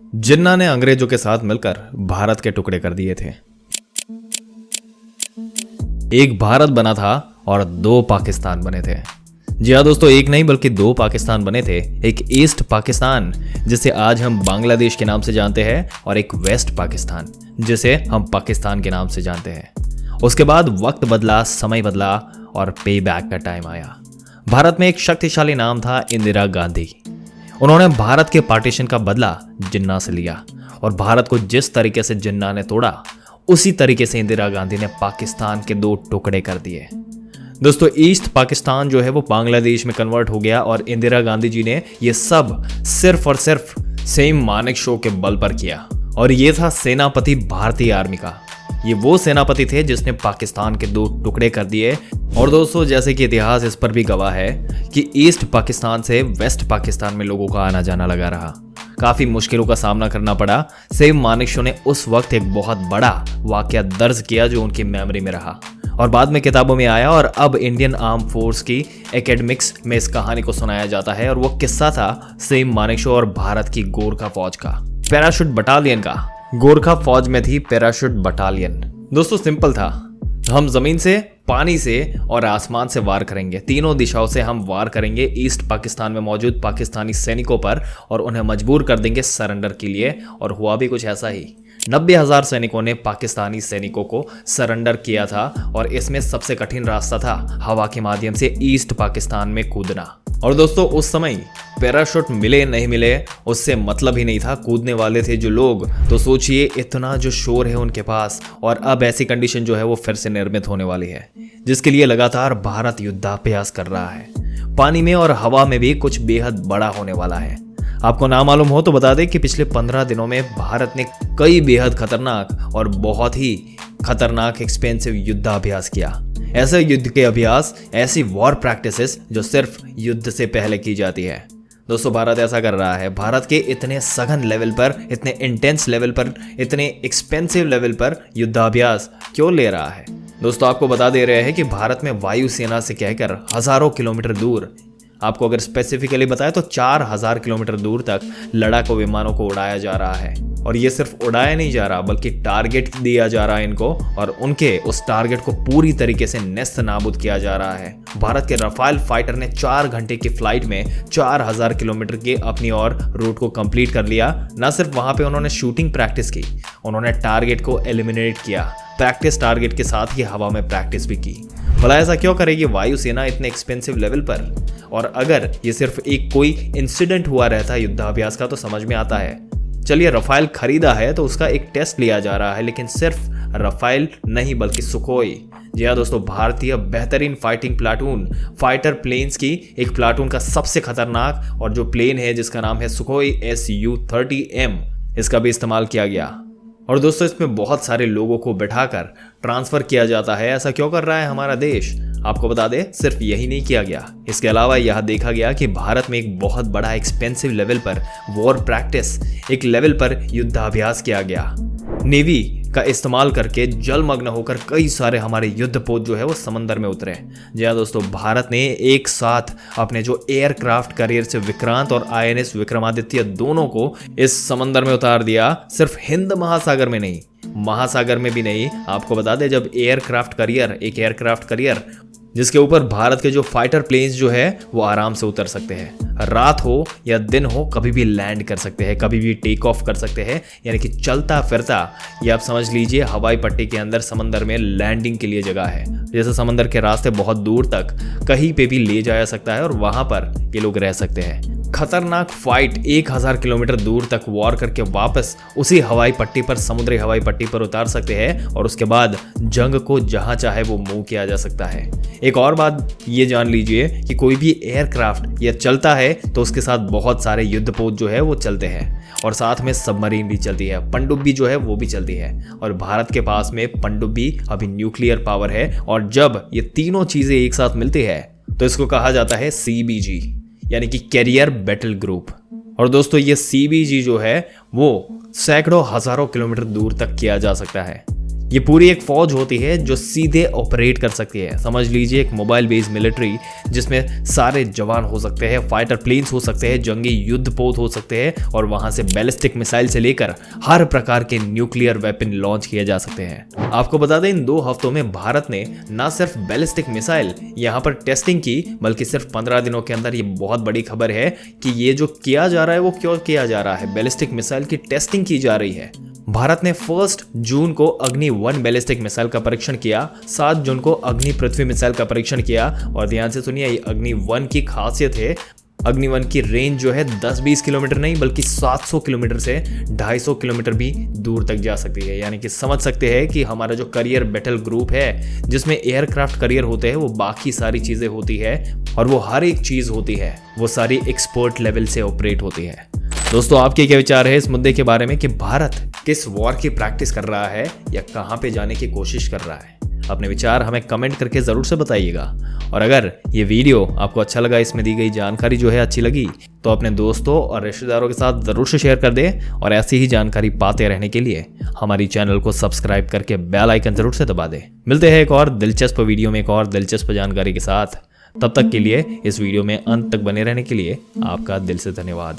जिन्ना ने अंग्रेजों के साथ मिलकर भारत के टुकड़े कर दिए थे। एक भारत बना था और दो पाकिस्तान बने थे। जी हाँ दोस्तों, एक नहीं बल्कि दो पाकिस्तान बने थे। एक ईस्ट पाकिस्तान जिसे आज हम बांग्लादेश के नाम से जानते हैं, और एक वेस्ट पाकिस्तान जिसे हम पाकिस्तान के नाम से जानते हैं। उसके बाद वक्त बदला, समय बदला और पे बैक का टाइम आया। भारत में एक शक्तिशाली नाम था इंदिरा गांधी। उन्होंने भारत के पार्टीशन का बदला जिन्ना से लिया, और भारत को जिस तरीके से जिन्ना ने तोड़ा, उसी तरीके से इंदिरा गांधी ने पाकिस्तान के दो टुकड़े कर दिए। दोस्तों, ईस्ट पाकिस्तान जो है वो बांग्लादेश में कन्वर्ट हो गया, और इंदिरा गांधी जी ने ये सब सिर्फ और सिर्फ सेम मानेकशॉ के बल पर किया। और ये था सेनापति भारतीय आर्मी का। ये वो सेनापति थे जिसने पाकिस्तान के दो टुकड़े कर दिए। और दोस्तों, जैसे कि इतिहास इस पर भी गवाह है कि ईस्ट पाकिस्तान से वेस्ट पाकिस्तान में लोगों का आना जाना लगा रहा। काफी मुश्किलों का सामना करना पड़ा। सेम मानेकशॉ ने उस वक्त एक बहुत बड़ा वाकया दर्ज किया जो उनकी मेमोरी में रहा और बाद में किताबों में आया, और अब इंडियन आर्म फोर्स की एकेडमिक्स में इस कहानी को सुनाया जाता है। और वो किस्सा था सेम मानेकशॉ और भारत की गोरखा फौज का, पैराशूट बटालियन का। गोरखा फौज में थी पैराशूट बटालियन। दोस्तों, सिंपल था, हम जमीन से, पानी से और आसमान से वार करेंगे। तीनों दिशाओं से हम वार करेंगे ईस्ट पाकिस्तान में मौजूद पाकिस्तानी सैनिकों पर, और उन्हें मजबूर कर देंगे सरेंडर के लिए। और हुआ भी कुछ ऐसा ही। 90,000 सैनिकों ने पाकिस्तानी सैनिकों को सरेंडर किया था, और इसमें सबसे कठिन रास्ता था हवा के माध्यम से ईस्ट पाकिस्तान में कूदना। और दोस्तों, उस समय पैराशूट मिले नहीं मिले उससे मतलब ही नहीं था, कूदने वाले थे जो लोग। तो सोचिए, इतना जो शोर है उनके पास, और अब ऐसी कंडीशन जो है वो फिर से निर्मित होने वाली है, जिसके लिए लगातार भारत युद्धाभ्यास कर रहा है। पानी में और हवा में भी कुछ बेहद बड़ा होने वाला है। आपको ना मालूम हो तो बता दें कि पिछले 15 दिनों में भारत ने कई बेहद खतरनाक और बहुत ही खतरनाक एक्सपेंसिव युद्धाभ्यास किया। ऐसे युद्ध के अभ्यास, ऐसी वॉर प्रैक्टिसेस जो सिर्फ युद्ध से पहले की जाती है। दोस्तों, भारत ऐसा कर रहा है। भारत के इतने सघन लेवल पर, इतने इंटेंस लेवल पर, इतने एक्सपेंसिव लेवल पर युद्धाभ्यास क्यों ले रहा है? दोस्तों, आपको बता दे रहे हैं कि भारत में वायुसेना से कहकर हजारों किलोमीटर दूर, आपको अगर स्पेसिफिकली बताएं तो 4000 किलोमीटर दूर तक लड़ाकू विमानों को उड़ाया जा रहा है। और ये सिर्फ उड़ाया नहीं जा रहा, बल्कि टारगेट दिया जा रहा है इनको, और उनके उस टारगेट को पूरी तरीके से नेस्त नाबूद किया जा रहा है। भारत के रफाल फाइटर ने 4 घंटे की फ्लाइट में 4000 किलोमीटर के अपनी और रूट को कंप्लीट कर लिया। न सिर्फ वहां पे उन्होंने शूटिंग प्रैक्टिस की, उन्होंने टारगेट को एलिमिनेट किया। प्रैक्टिस टारगेट के साथ ही हवा में प्रैक्टिस भी की। भला ऐसा क्यों करेगी वायुसेना इतने एक्सपेंसिव लेवल पर? और अगर ये सिर्फ एक कोई इंसिडेंट हुआ रहता युद्धाभ्यास का तो समझ में आता है। चलिए, रफाल खरीदा है तो उसका एक टेस्ट लिया जा रहा है, लेकिन सिर्फ रफाल नहीं बल्कि सुखोई। जी हाँ दोस्तों, भारतीय बेहतरीन फाइटिंग प्लाटून, फाइटर प्लेन्स की एक प्लाटून का सबसे खतरनाक और जो प्लेन है जिसका नाम है सुखोई Su-30M, इसका भी इस्तेमाल किया गया। और दोस्तों, इसमें बहुत सारे लोगों को बिठाकर ट्रांसफर किया जाता है। ऐसा क्यों कर रहा है हमारा देश? आपको बता दें, सिर्फ यही नहीं किया गया, इसके अलावा यह देखा गया कि भारत में एक बहुत बड़ा एक्सपेंसिव लेवल पर वॉर प्रैक्टिस, एक लेवल पर युद्धाभ्यास किया गया। नेवी का इस्तेमाल करके जलमग्न होकर कई सारे हमारे युद्धपोत जो है वो समंदर में उतरे। जी हाँ दोस्तों, भारत ने एक साथ अपने जो एयरक्राफ्ट कैरियर से विक्रांत और INS विक्रमादित्य दोनों को इस समंदर में उतार दिया। सिर्फ हिंद महासागर में नहीं, महासागर में भी नहीं। आपको बता दें, जब एक एयरक्राफ्ट कैरियर जिसके ऊपर भारत के जो फाइटर प्लेन्स जो है वो आराम से उतर सकते हैं, रात हो या दिन हो कभी भी लैंड कर सकते हैं, कभी भी टेक ऑफ कर सकते हैं। यानी कि चलता फिरता, ये आप समझ लीजिए हवाई पट्टी के अंदर समंदर में लैंडिंग के लिए जगह है। जैसे समंदर के रास्ते बहुत दूर तक कहीं पे भी ले जाया सकता है, और वहां पर ये लोग रह सकते हैं। खतरनाक फाइट 1000 किलोमीटर दूर तक वॉर करके वापस उसी हवाई पट्टी पर, समुद्री हवाई पट्टी पर उतार सकते हैं, और उसके बाद जंग को जहां चाहे वो मूव किया जा सकता है। एक और बात ये जान लीजिए कि कोई भी एयरक्राफ्ट या चलता है तो उसके साथ बहुत सारे युद्धपोत जो है वो चलते हैं, और साथ में सबमरीन भी चलती है, पनडुब्बी जो है वो भी चलती है। और भारत के पास में पनडुब्बी अभी न्यूक्लियर पावर है, और जब ये तीनों चीजें एक साथ मिलती है तो इसको कहा जाता है CBG, यानी कि कैरियर बैटल ग्रुप। और दोस्तों, ये CBG जो है वो सैकड़ों हजारों किलोमीटर दूर तक किया जा सकता है। ये पूरी एक फौज होती है जो सीधे ऑपरेट कर सकती है। समझ लीजिए एक मोबाइल बेस्ड मिलिट्री जिसमें सारे जवान हो सकते हैं, फाइटर प्लेन्स हो सकते हैं, जंगी युद्धपोत हो सकते हैं और वहां से बैलिस्टिक मिसाइल से लेकर हर प्रकार के न्यूक्लियर वेपन लॉन्च किए जा सकते हैं। आपको बता दें इन 2 हफ्तों में भारत ने न सिर्फ बैलिस्टिक मिसाइल यहां पर टेस्टिंग की, बल्कि सिर्फ 15 दिनों के अंदर, ये बहुत बड़ी खबर है कि ये जो किया जा रहा है वो क्यों किया जा रहा है, बैलिस्टिक मिसाइल की टेस्टिंग की जा रही है। भारत ने 1 जून को अग्नि 1 बैलिस्टिक मिसाइल का परीक्षण किया, 7 जून को अग्नि पृथ्वी मिसाइल का परीक्षण किया। और ध्यान से सुनिए, अग्नि 1 की खासियत है, अग्नि 1 की रेंज जो है 10-20 किलोमीटर नहीं बल्कि 700 किलोमीटर से 250 किलोमीटर भी दूर तक जा सकती है। यानी कि समझ सकते हैं कि हमारा जो करियर बैटल ग्रुप है जिसमें एयरक्राफ्ट करियर होते हैं, वो बाकी सारी चीजें होती है और वो हर एक चीज होती है वो सारी एक्सपर्ट लेवल से ऑपरेट होती है। दोस्तों आपके क्या विचार है इस मुद्दे के बारे में कि भारत किस वॉर की प्रैक्टिस कर रहा है या कहां पे जाने की कोशिश कर रहा है? अपने विचार हमें कमेंट करके जरूर से बताइएगा। और अगर ये वीडियो आपको अच्छा लगा, इसमें दी गई जानकारी जो है अच्छी लगी, तो अपने दोस्तों और रिश्तेदारों के साथ जरूर से शेयर कर दें। और ऐसी ही जानकारी पाते रहने के लिए हमारी चैनल को सब्सक्राइब करके बेल आइकन जरूर से दबा दें। मिलते हैं एक और दिलचस्प वीडियो में एक और दिलचस्प जानकारी के साथ। तब तक के लिए इस वीडियो में अंत तक बने रहने के लिए आपका दिल से धन्यवाद।